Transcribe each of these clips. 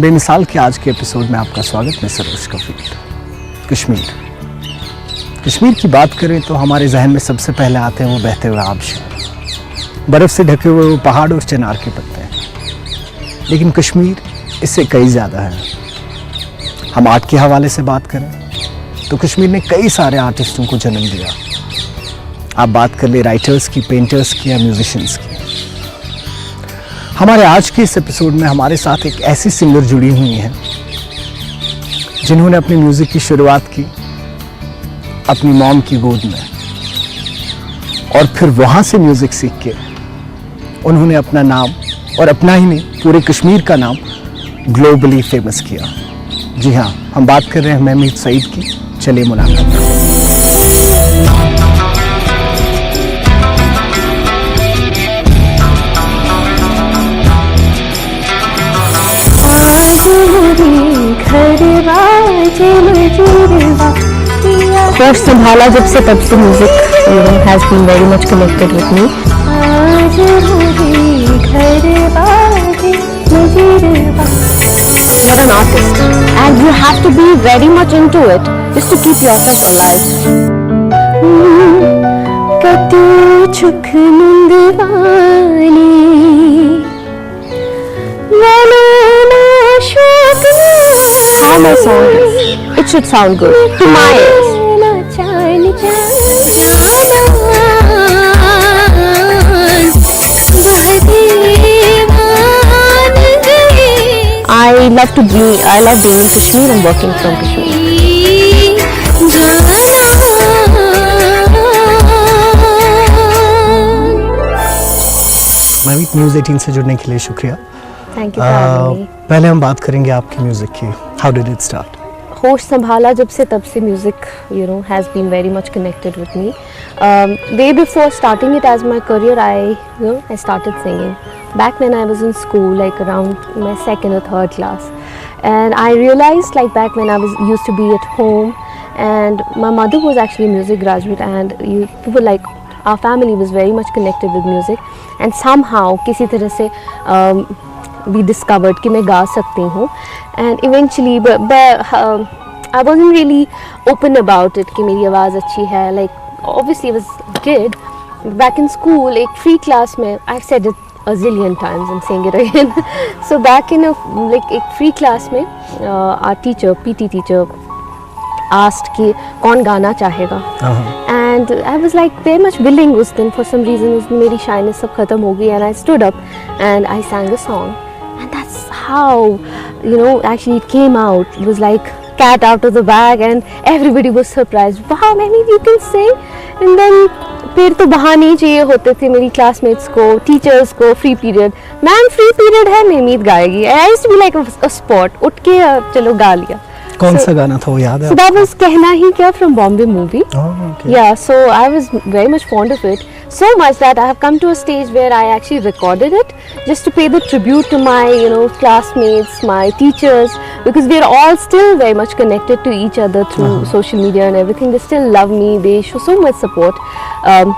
बेमिसाल के आज के एपिसोड में आपका स्वागत। मैं सरोज कफील। कश्मीर की बात करें तो हमारे जहन में सबसे पहले आते हैं वो बहते हुए आबशार, बर्फ़ से ढके हुए वो पहाड़ और चिनार के पत्ते। लेकिन कश्मीर इससे कई ज़्यादा है। हम आर्ट के हवाले से बात करें तो कश्मीर ने कई सारे आर्टिस्टों को जन्म दिया। आप बात कर ले राइटर्स की, पेंटर्स की या म्यूजिशियंस की। हमारे आज के इस एपिसोड में हमारे साथ एक ऐसी सिंगर जुड़ी हुई हैं जिन्होंने अपने म्यूजिक की शुरुआत की अपनी मॉम की गोद में, और फिर वहां से म्यूजिक सीख के उन्होंने अपना नाम, और अपना ही नहीं पूरे कश्मीर का नाम ग्लोबली फेमस किया। जी हाँ, हम बात कर रहे हैं महमीद सईद की। चलिए मुलाकात करते हैं। होश संभाला जब से तब से music has been very much connected with me. You're an artist and you have to be very much into it just to keep yourself alive. How my song is, it should sound good to my ears. I love being in Kashmir and working from Kashmir. Mahmeed, news 18 से जुड़ने के लिए शुक्रिया। Thank you for having me. पहले हम बात करेंगे आपकी म्यूजिक की। How did it start? होश संभाला जब से तब से music has been very much connected with me. Way before starting it as my career, I started singing back when I was in school, like around my second or third class, and I realized like back when I used to be at home, and my mother was actually a music graduate, and people like our family was very much connected with music, and somehow किसी तरह से we discovered कि मैं गा सकती हूँ, and eventually I wasn't really open about it कि मेरी आवाज़ अच्छी है. Like obviously I was a kid. Back in school एक free class में I've said it a zillion times and saying it again. So back in एक free class में our teacher, PT teacher asked कि कौन गाना चाहेगा, and I was like very much willing उस दिन. For some reason उस दिन मेरी shyness सब खत्म हो गई, and I stood up and I sang a song, and that's how actually it came out. It was like cat out of the bag and everybody was surprised. Wow, Mahmeed, you can sing. And then फिर तो बहाने चाहिए होते थे मेरी classmates को, teachers को. Free period, ma'am free period है, महमीद गाएगी. I used to be like a spot, उठ के चलो गा लिया. कौन सा गाना था वो याद है? So that was कहना ही क्या from Bombay movie. Oh, okay. Yeah, so I was very much fond of it. So much that I have come to a stage where I actually recorded it just to pay the tribute to my classmates, my teachers, because we are all still very much connected to each other through social media and everything. They still love me. They show so much support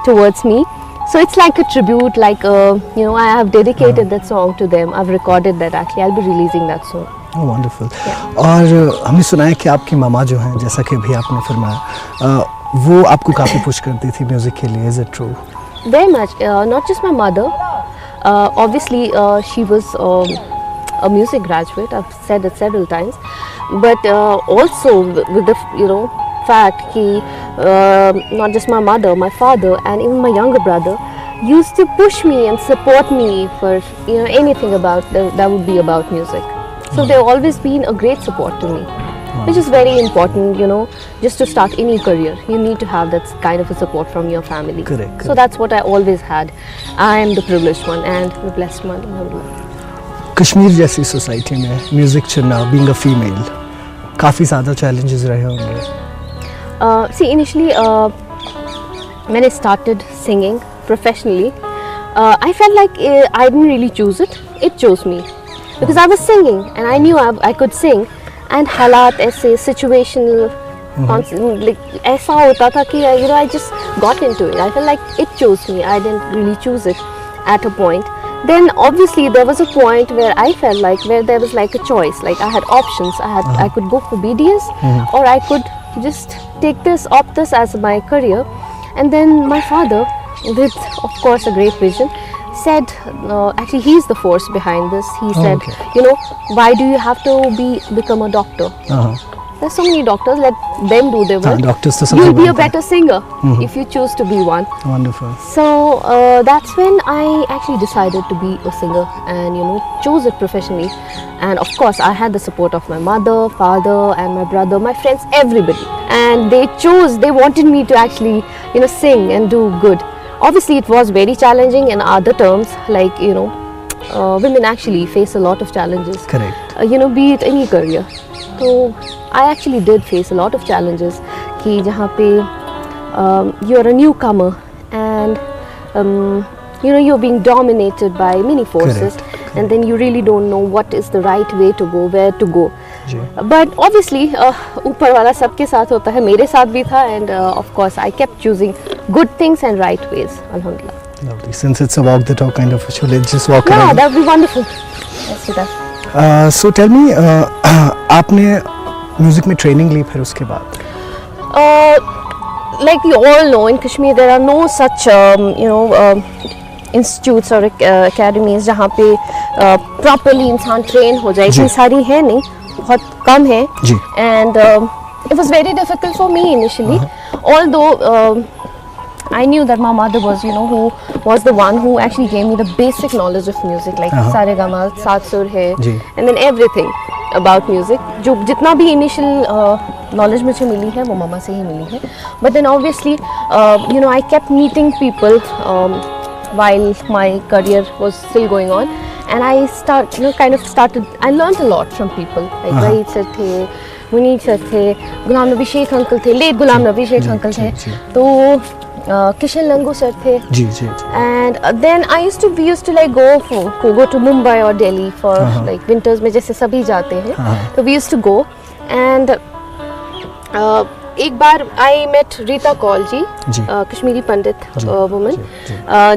towards me. So it's like a tribute, like I have dedicated that song to them. I've recorded that actually. I'll be releasing that soon. Oh, wonderful. और हमने सुना है कि आपकी मामा जो हैं, जैसा कि अभी आपने फरमाया, वो आपको काफ़ी पुश करती थी म्यूज़िक के लिए. Is it true? Very much. Not just my mother. Obviously, she was a music graduate. I've said it several times. But also with the fact that not just my mother, my father, and even my younger brother used to push me and support me for anything about that would be about music. So they've always been a great support to me, which is very important. Just to start any career, you need to have that kind of a support from your family. Correct. So that's what I always had. I am the privileged one and the blessed one. Alhamdulillah. Kashmir जैसी society में music चुनना, being a female, काफ़ी ज़्यादा challenges रहे होंगे. See, initially when I started singing professionally, I felt like I didn't really choose it. It chose me. Because I was singing and I knew I could sing, and हालात ऐसे situational, like ऐसा होता था कि I just got into it. I felt like it chose me. I didn't really choose it at a point. then obviously there was a point where I felt like where there was like a choice, like I had options. I could go for BDS or I could just opt this as my career. And then my father, with of course a great vision, said actually he's the force behind this. He said, you know, why do you have to become a doctor? There's so many doctors, let them do their work. doctors to You'll be a better singer if you choose to be one. Wonderful. So that's when I actually decided to be a singer and, you know, chose it professionally. And of course I had the support of my mother, father and my brother, my friends, everybody. And they wanted me to actually, you know, sing and do good. Obviously it was very challenging in other terms, like, you know, women actually face a lot of challenges. Correct. You know, be it any career. So I actually did face a lot of challenges कि जहाँ पे you're a newcomer and you know you're being dominated by many forces. Correct. And then you really don't know what is the right way to go, where to go. Ji. But obviously ऊपर वाला सबके साथ होता है, मेरे साथ भी था. And of course I kept choosing good things and right ways. Alhamdulillah. Lovely. Since it's a walk the talk kind of a show, let's just walk Yeah, around. that would be wonderful. Let's do that. So tell me, आपने music में training ली फिर उसके बाद? Like we all know, in Kashmir there are no such you know institutes or academies जहाँ पे properly इंसान train हो जाए. इतनी सारी है नहीं, बहुत कम है. जी. And it was very difficult for me initially, although I knew that my mother was, you know, who was the one who actually gave me the basic knowledge of music, like सारे gamma, सात सुर है, and then everything about music. जो जितना भी initial knowledge मुझे मिली है वो मामा से ही मिली है. But then obviously, you know, I kept meeting people while my career was still going on, and I I learned a lot from people. Like Wahid sir थे, Munir sir थे, गुलाम नबी शेख अंकल थे, late Ghulam Nabi Sheikh uncle थे, तो Kishan लंगू sir थे. जी जी. And then we used to like go to Mumbai or Delhi for like winters में जैसे सभी जाते हैं. So we used to go, and एक बार I met Rita Kaul ji, Kashmiri Pandit woman,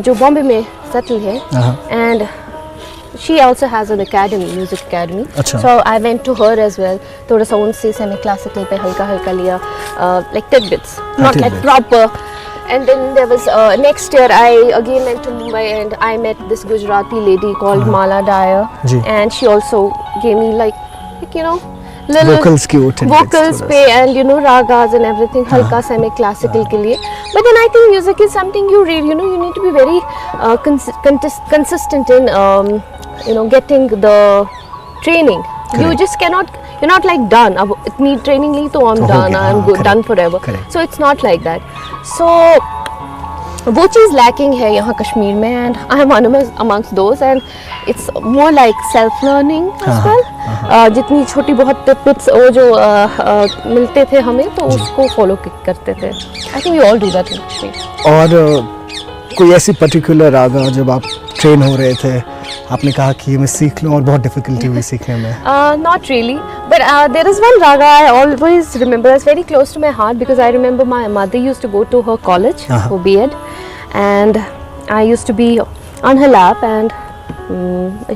जो बॉम्बे में सेटल है, and she also has an academy, music academy. So I went to her as well. थोड़ा सा उनसे semi classical पे हल्का लिया, like tidbits, not like proper. And then there was next year I again went to Mumbai and I met this Gujarati lady called Mala Dyer, and she also gave me like you know little vocals पे and you know ragas and everything, हल्का semi classical के लिए. But then I think music is something you really, you know, you need to be very consistent in you know getting the training. Correct. You just cannot, you're not like done. अब इतनी training ली तो I'm done, I'm good, done forever. Correct. So it's not like that. So वो चीज़ lacking है यहाँ कश्मीर में, and I am amongst those, and it's more like self learning as well. जितनी छोटी बहुत tips वो जो मिलते थे हमें, तो उसको follow करते थे. I think we all do that in Kashmir. और कोई ऐसी पर्टिकुलर रागा जब आप ट्रेन हो रहे थे आपने कहा कि मैं सीख लूं और बहुत डिफिकल्टी हुई सीखने में? Not really, but there is one raga I always remember. It's very close to my heart because I remember my mother used to go to her college for B.Ed, and I used to be on her lap, and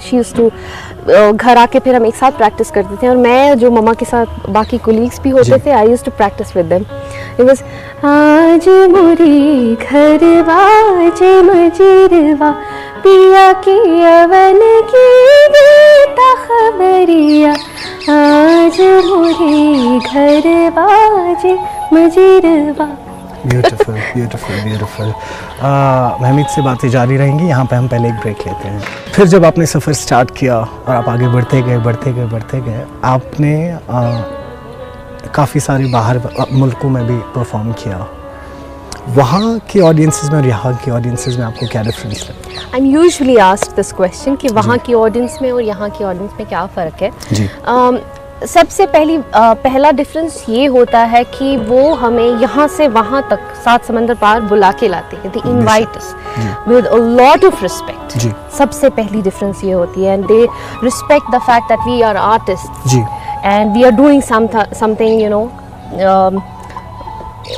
she used to घर आके फिर हम एक साथ practice करते थे, और मैं जो मम्मा के साथ बाकी कोलीग्स भी होते थे, I used to practice with them. It was आज मोरी घरवा जे मजीरवा पिया की अवन की देता खबरिया, आज मोरी घरवा जे मजीरवा. Beautiful beautiful beautiful. महमीद से बातें जारी रहेंगी. यहाँ पे हम पहले एक ब्रेक लेते हैं. फिर जब आपने सफ़र स्टार्ट किया और आप आगे बढ़ते गए आपने काफ़ी सारे बाहर मुल्कों में भी परफॉर्म किया. वहाँ के ऑडियंसेस में और यहाँ के ऑडियंसेस में आपको क्या डिफरेंस लगता है? I am usually asked this question कि वहाँ की ऑडियंस में और यहाँ की ऑडियंस में क्या फ़र्क है. जी. सबसे पहला डिफरेंस ये होता है कि वो हमें यहाँ से वहाँ तक 7 समंदर पार बुला के लाते हैं. They invite us with a lot of respect. सबसे पहली डिफरेंस ये होती है, and they respect the fact that we are artist and we are doing something, you know,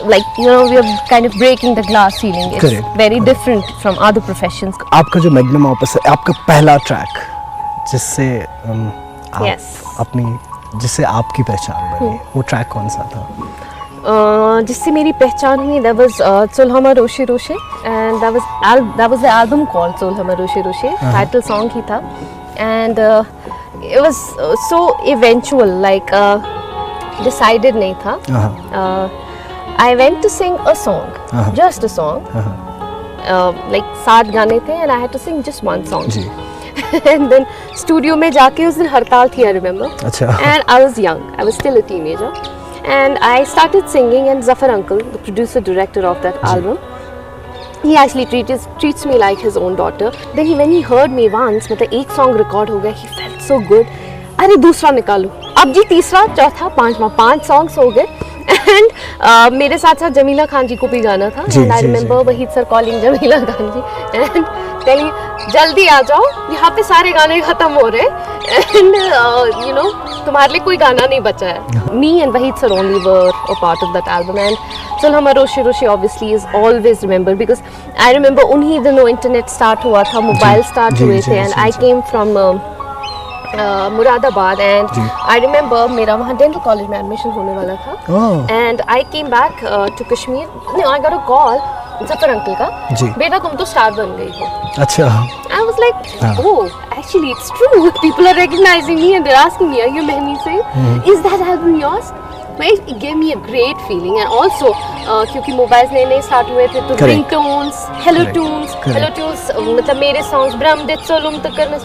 like we are kind of breaking the glass ceiling. It's Correct. very different from other professions. आपका जो magnum opus है, आपका पहला track जिससे आप Yes. जिससे आपकी पहचान बनी, वो ट्रैक कौन सा था? जिससे मेरी पहचान हुई, that was चुल्हमा रोशे रोशे, and that was the album called चुल्हमा रोशे रोशे. Title song ही था, and it was so eventual, like decided नहीं था. I went to sing a song, just a song. Like 7 गाने थे, and I had to sing just one song. Ji. And then studio में जाके उस दिन हड़ताल थी, I remember. अच्छा. And I was young. I was still a teenager. And I started singing, and Zafar uncle, the producer director of that album, he actually treats me like his own daughter. Then when he heard me once, मतलब एक song record हो गया, he felt so good. अरे दूसरा निकालो, अब जी तीसरा, चौथा, पांचवा, 5 songs हो गए. And मेरे साथ साथ जमीला खान जी को भी गाना था. जी, And I जी, remember Waheed sir calling Jamila Khan ji and telling जल्दी आ जाओ, यहाँ पे सारे गाने खत्म हो रहे and तुम्हारे लिए कोई गाना नहीं बचा है. Me and Wahid sir only were a part of that album, and Chulhama Roshe Roshe obviously is always remembered because I remember उन्हीं दिनों इंटरनेट स्टार्ट हुआ था, मोबाइल स्टार्ट जी, हुए जी, थे, and ji, I ji. came from Moradabad, and I remember मेरा वहाँ dental college में admission होने वाला था. Oh. And I came back to Kashmir. No, I got a call Zafar uncle का, जी. बेटा तुम तो स्टार बन गई हो. अच्छा. I was like, oh, actually it's true. People are recognizing me and they're asking me, are you Mehmi Singh? Is that album yours? It gave me a great feeling, and also क्योंकि mobiles नए start हुए थे, तो Correct. Ringtones, hello Correct. Tunes, Correct. Hello tunes, मतलब मेरे songs ब्रह्मदित सोलुम तक करना,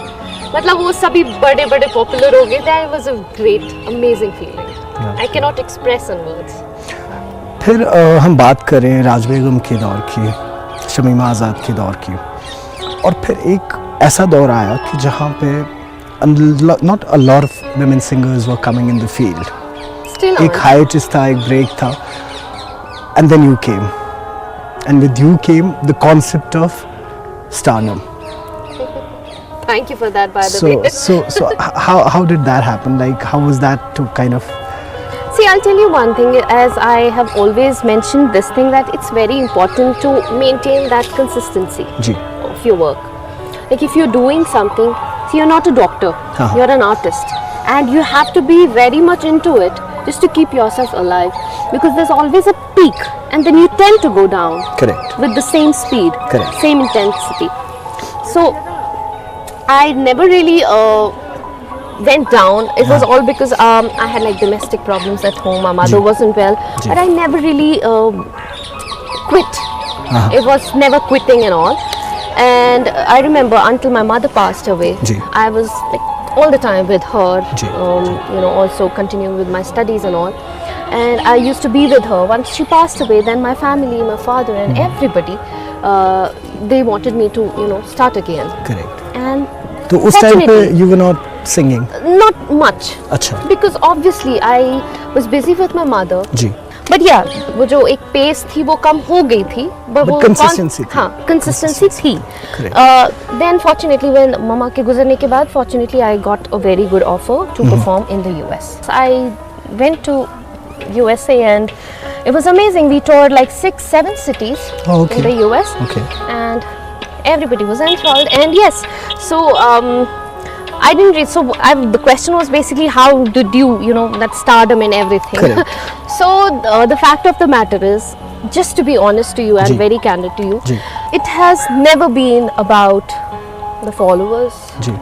मतलब वो सभी बड़े बड़े पॉपुलर हो गए. That was a great, amazing feeling. I cannot express in words. फिर हम बात करें राज बेगम के दौर की, शमीमा आज़ाद के दौर की, और फिर एक ऐसा दौर आया कि जहाँ पे not a lot of women singers were coming in the field. Still एक on. hiatus था, एक break था, and then you came, and with you came the concept of stardom. Thank you for that, by the way. So how did that happen? Like, how was that to kind of? See, I'll tell you one thing, as I have always mentioned this thing, that it's very important to maintain that consistency ji. of your work. Like if you're doing something, see, you're not a doctor, you're an artist, and you have to be very much into it just to keep yourself alive, because there's always a peak and then you tend to go down. Correct. With the same speed, Correct. same intensity. So I never really went down. It was all because I had like domestic problems at home. My mother Ji. wasn't well, Ji. but I never really quit. It was never quitting and all. And I remember until my mother passed away, Ji. I was like all the time with her. Ji. Also continuing with my studies and all. And I used to be with her. Once she passed away, then my family, my father, and everybody, they wanted me to, start again. Correct. And तो उस time पे fortunately, you were not singing. not much. अच्छा. Because obviously I was busy with my mother. Ji. But yeah, वो जो एक pace थी वो कम हो गई थी. But वो consistency थी. हाँ, consistency थी. Correct. Then fortunately when मम्मा के गुजरने के बाद, fortunately I got a very good offer to perform in the US. I went to USA and it was amazing. We toured like 6-7 cities Oh, okay. in the US. Okay. And everybody was enthralled. And yes, so I didn't read. So the question was basically how did you, that stardom and everything. Correct. So the fact of the matter is, just to be honest to you and Ji. very candid to you, Ji. it has never been about the followers, ji.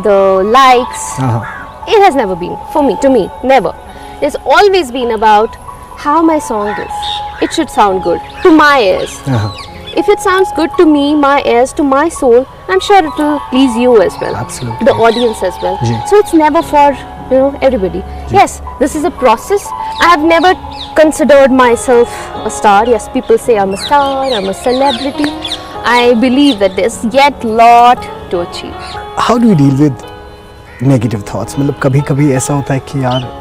the likes. हाँ. It has never been, to me, never. It's always been about how my song is. It should sound good to my ears. हाँ. If it sounds good to me, my ears, to my soul, I'm sure it will please you as well. Absolutely. The audience as well. Ji. So it's never for, everybody. Yes, this is a process. I have never considered myself a star. Yes, people say I'm a star, I'm a celebrity. I believe that there's yet lot to achieve. How do you deal with negative thoughts? मतलब कभी-कभी ऐसा होता है कि यार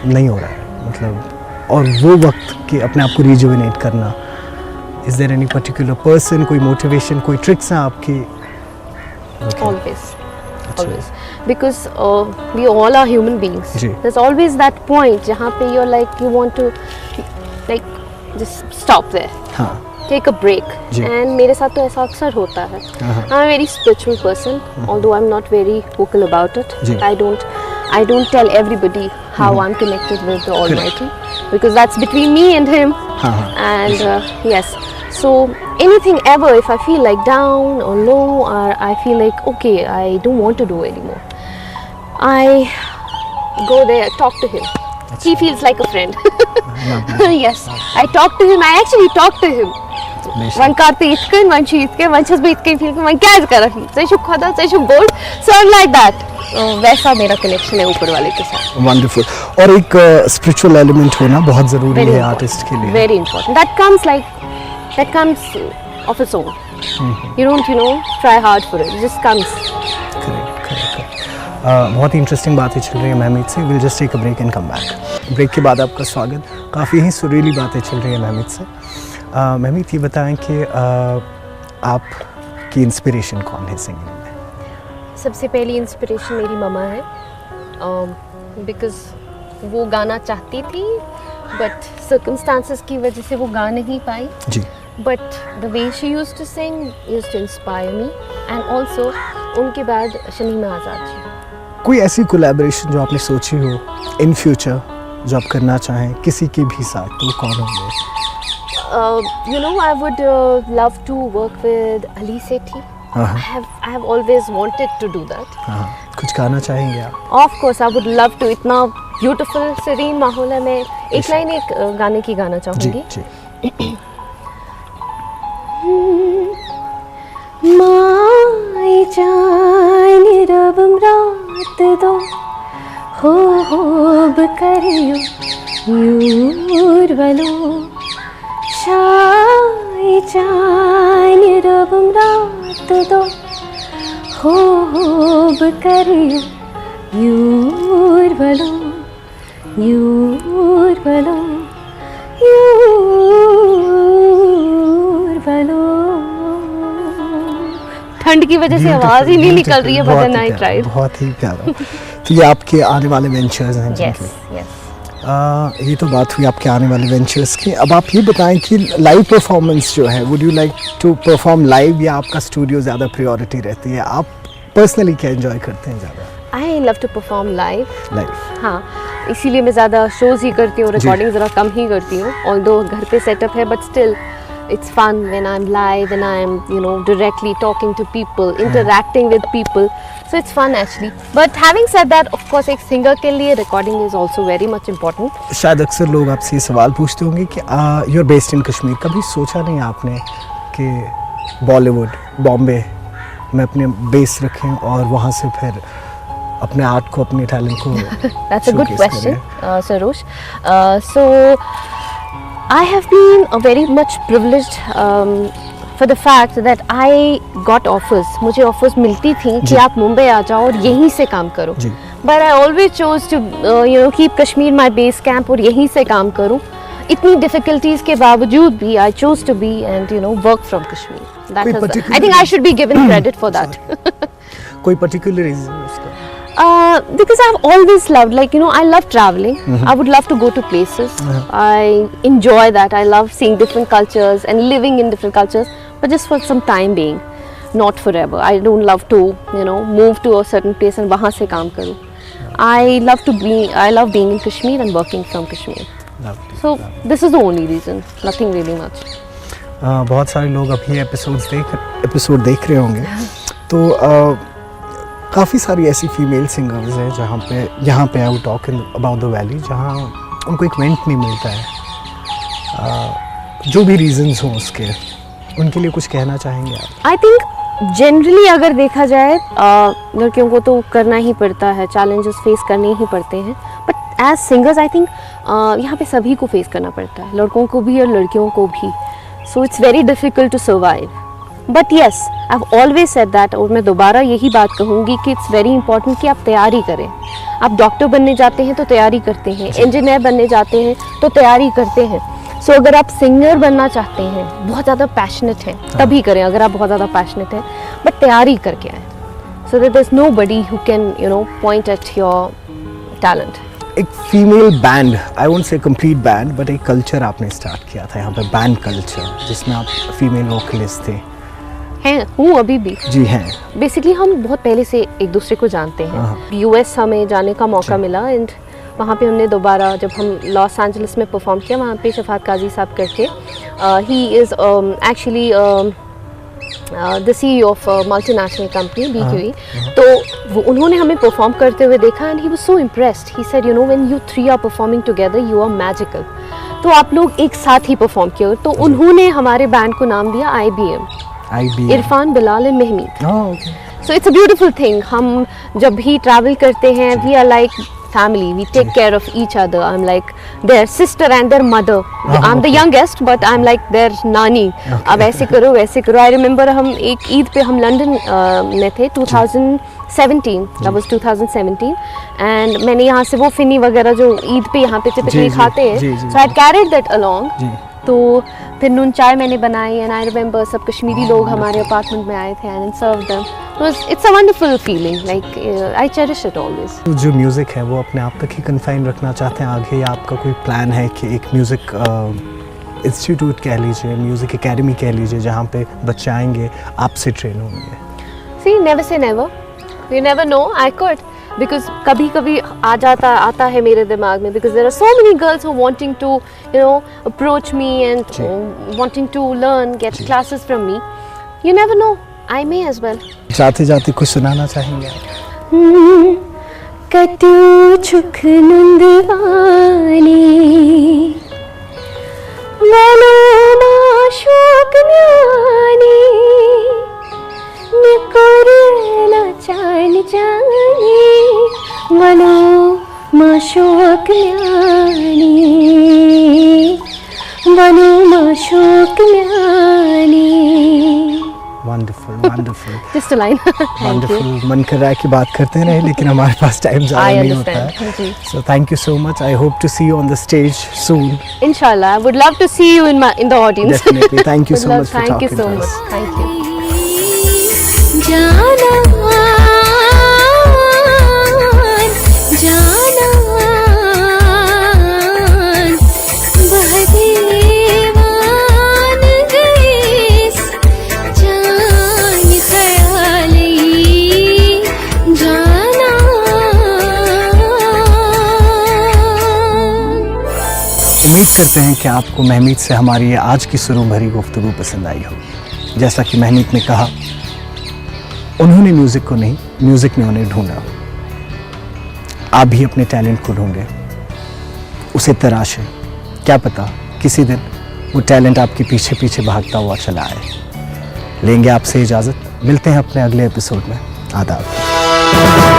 नहीं हो रहा है, मतलब, और वो वक्त के अपने आप को रिजुवेनेट करना. Is there any particular person, कोई motivation, कोई tricks हैं आपकी? Always. Always. Because we all are human beings. Ji. There's always that point जहाँ पे you're like, you want to, like, just stop there. हाँ Take a break. Ji. And मेरे साथ तो ऐसा अक्सर होता है. हाँ। I'm a very spiritual person, although I'm not very vocal about it. Ji. I don't tell everybody how I'm connected with the Almighty, because that's between me and Him. हाँ हाँ And yes, so anything ever, if I feel like down or low, or I feel like okay, I don't want to do anymore, I go there, talk to Him. He feels like a friend. Yes, I talk to Him. I actually talk to Him. One karti itken, one she itken, one chas bhi itken, feel one क्या कर रही? Say शुभ खादा, say शुभ बोल, so I'm like that. वैसा मेरा connection है ऊपर वाले के साथ. वंडरफुल. और एक स्पिरिचुअल एलिमेंट होना बहुत ज़रूरी है आर्टिस्ट के लिए. Very important. That comes of its own. You don't try hard for it. It just comes. Correct. बहुत ही इंटरेस्टिंग बातें चल रही है महमीद से. Will just take a break and come back. Break के बाद आपका स्वागत. काफ़ी ही सुरीली बातें चल रही है महमीद से. महमीद ये बताएं कि आपकी इंस्पिरेशन कौन है सिंगिंग में? सबसे पहली इंस्पिरेशन मेरी ममा है, बिकॉज वो गाना चाहती थी बट सर्कमस्टांसेस की वजह से वो गा नहीं पाई. जी. But the way she used to sing used to inspire me. And also उनके बाद शमीमा आज़ाद जी. कोई ऐसी कोलैबोरेशन जो आपने सोची हो इन फ्यूचर जो आप करना चाहें किसी के भी साथ, तो कौन होंगे? I would love to work with Ali Sethi. I have always wanted to do that. कुछ गाना चाहेंगे आप? Of course, I would love to. इतना beautiful serene माहौल है. मैं एक लाइन एक गाने की गाना चाहूँगी. जी. माई जाने रबम रात दो होब करियो यूर वलो शाई जाने रबम रात दो होब करियो यूर वलो यूर वलो यूर वलो. ठंड की वजह से आवाज ही नहीं निकल रही है, बट आई ट्राइड. बहुत ही प्यारा. तो ये आपके आने वाले वेंचर्स हैं. Yes yes. ये तो बात हुई आपके आने वाले वेंचर्स की. अब आप ये बताएं कि लाइव परफॉर्मेंस जो है, would you like to perform live या आपका स्टूडियो ज़्यादा प्रायोरिटी रहती है? आप पर्सनली क्या एंजॉय करते हैं ज़्यादा? I love to perform live. हाँ, इसीलिए मैं ज़्यादा शोज़ ही करती हूँ, रिकॉर्डिंग ज़रा कम ही करती हूँ. ऑल्दो घर पे सेटअप है, but still it's fun when I'm live and I'm directly talking to people, interacting with people, so it's fun actually. But having said that, of course एक singer के लिए recording is also very much important. शायद अक्सर लोग आपसे ये सवाल पूछते होंगे कि you're based in कश्मीर. कभी सोचा नहीं आपने कि बॉलीवुड बॉम्बे में अपने बेस रखें और वहाँ से फिर अपने आर्ट को, अपने टैलेंट को? That's a good question, Sarosh. So I have been very much privileged for the fact that I got offers. मुझे offers मिलती थी कि आप मुंबई आ जाओ और यहीं से काम करो. But I always chose to keep Kashmir my base camp और यहीं से काम करूं. इतनी difficulties के बावजूद भी I chose to be and work from Kashmir. That has, I think I should be given credit for that. कोई particular reason उसका? Because I've always loved, I love traveling. I would love to go to places. I enjoy that. I love seeing different cultures and living in different cultures, but just for some time being, not forever. I don't love to, move to a certain place and वहाँ से काम करूँ. I love being in Kashmir and working from Kashmir. Lovely. So this is the only reason. Nothing really much. बहुत सारे लोग अभी episode देख रहे होंगे, तो काफ़ी सारी ऐसी फीमेल सिंगर्स हैं यहाँ पे I would talk about the valley, जहाँ उनको एक वेंट नहीं मिलता है. जो भी रीजंस हों उसके, उनके लिए कुछ कहना चाहेंगे आप? आई थिंक जनरली अगर देखा जाए, लड़कियों को तो करना ही पड़ता है, चैलेंजेस फेस करने ही पड़ते हैं. But as singers I think यहाँ पे सभी को फेस करना पड़ता है, लड़कों को भी और लड़कियों को भी. So it's very difficult to survive. But yes, I have always said that, और मैं दोबारा यही बात कहूँगी कि इट्स वेरी इंपॉर्टेंट कि आप तैयारी करें. आप डॉक्टर बनने जाते हैं तो तैयारी करते हैं, इंजीनियर बनने जाते हैं तो तैयारी करते हैं. सो अगर आप सिंगर बनना चाहते हैं, बहुत ज़्यादा पैशनेट हैं, तभी करें अगर आप बहुत ज़्यादा पैशनेट हैं, बट तैयारी करके आए, so that there is nobody who can point at your talent. एक female band, I won't say complete band, but एक कल्चर आपने स्टार्ट किया था यहाँ पे, बैंड कल्चर, जिसमें आप फीमेल वोकलिस्ट थे। हूँ अभी भी जी हैं। बेसिकली हम बहुत पहले से एक दूसरे को जानते हैं। यूएस हमें जाने का मौका मिला एंड वहाँ पे हमने दोबारा जब हम लॉस एंजलिस में परफॉर्म किया, वहाँ पे शफात काजी साहब करके, he is actually the CEO of multinational company BQE, तो उन्होंने हमें परफॉर्म करते हुए देखा and he was so impressed. He said, you know, when you three are performing together you are magical. तो आप लोग एक साथ ही परफॉर्म किए, तो उन्होंने हमारे बैंड को नाम दिया IBM, Irfan, Bilal and Mahmeed. So it's a beautiful thing. हम जब भी ट्रैवल करते हैं, we are like family, we take care of each other. I'm like their sister and their mother. I'm the youngest but I'm like their nani. अब ऐसे करो वैसे करो। I remember हम एक ईद पे हम लंदन में थे 2017, that was 2017, and मैंने यहाँ से वो फिनी वगैरह जो ईद पे यहाँ पे typically खाते हैं, so I carried that along. तो फिर नून चाय मैंने बनाई एंड आई रिमेंबर सब कश्मीरी लोग हमारे अपार्टमेंट में आए थे and serve them. It's a wonderful feeling, like I cherish it always. जो म्यूज़िक है वो अपने आप तक ही कन्फाइन रखना चाहते हैं आगे, या आपका कोई प्लान है कि एक म्यूज़िक इंस्टीट्यूट कह लीजिए, म्यूज़िक एकेडमी कह लीजिए, जहाँ पे बच्चे आएंगे आपसे ट्रेन होंगे? Say never say never, you never know, I could, because कभी कभी आता है मेरे दिमाग में, because there are so many girls who wanting to you know approach me and wanting to learn, get classes from me. You never know, I may as well. जाते जाते कुछ सुनाना चाहेंगे आप? कटू छुख नंदवानी मनो माशोक न्यानी निकोरना चान जानी मनो माशोक न्यानी मनो माशोक न्यानी। Wonderful wonderful. Just a line. Wonderful. मन कर रहा है कि बात करते रहे लेकिन हमारे पास टाइम ज़्यादा नहीं होता है। So thank you so much. I hope to see you on the stage soon. Inshallah, I would love to see you in the audience. Definitely. Thank you so much for Thank you talking so to much. us. Thank you. उम्मीद करते हैं कि आपको महमीद से हमारी ये आज की सुरूं भरी गुफ्तगू पसंद आई होगी। जैसा कि महमीद ने कहा, उन्होंने म्यूज़िक को नहीं, म्यूज़िक ने उन्हें ढूंढा। आप भी अपने टैलेंट को ढूंढें, उसे तराशें, क्या पता किसी दिन वो टैलेंट आपके पीछे पीछे भागता हुआ चला आए। लेंगे आपसे इजाज़त, मिलते हैं अपने अगले एपिसोड में। आदाब।